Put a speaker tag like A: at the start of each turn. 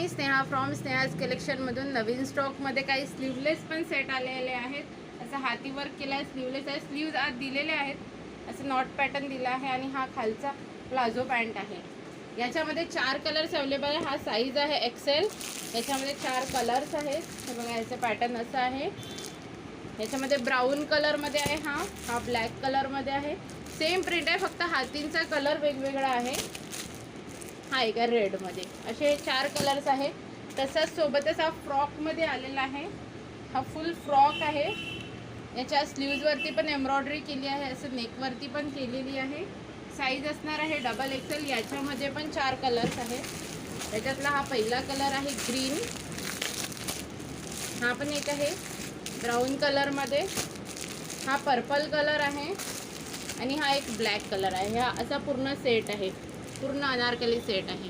A: मी Sneha from Sneha's कलेक्शनमधून नवीन स्टॉकमध्ये काही sleeveless पण सेट आलेले आहेत। असं हाती वर्क केलं आहे, स्लीवलेस आहे, स्लीव्ज आत दिलेले आहेत, असं नॉट पॅटर्न दिला आहे आणि हा खालचा प्लाझो पॅन्ट आहे। याच्यामध्ये 4 कलर्स अवेलेबल आहे। हा साईज आहे एक्सेल। याच्यामध्ये 4 कलर्स आहेत। हे बघा, याचं पॅटर्न असं आहे। याच्यामध्ये ब्राऊन कलरमध्ये आहे, हा ब्लॅक कलरमध्ये आहे। सेम प्रिंट आहे, फक्त हातींचा कलर वेगवेगळा आहे। हा एका रेडमध्ये, असे 4 कलर्स आहे। तसंच सोबतच हा फ्रॉकमध्ये आलेला आहे। हा फुल फ्रॉक आहे। याच्या स्लीव्जवरती पण एम्ब्रॉयडरी केली आहे, असं नेकवरती पण केलेली आहे। साईज असणार आहे डबल एक्सेल। याच्यामध्ये पण 4 कलर्स आहेत। त्याच्यातला हा पहिला कलर आहे ग्रीन, हा पण एक आहे ब्राऊन कलरमध्ये, हा पर्पल कलर आहे आणि हा एक ब्लॅक कलर आहे। हा असा पूर्ण सेट आहे, पूर्ण अनारकली सेट आहे।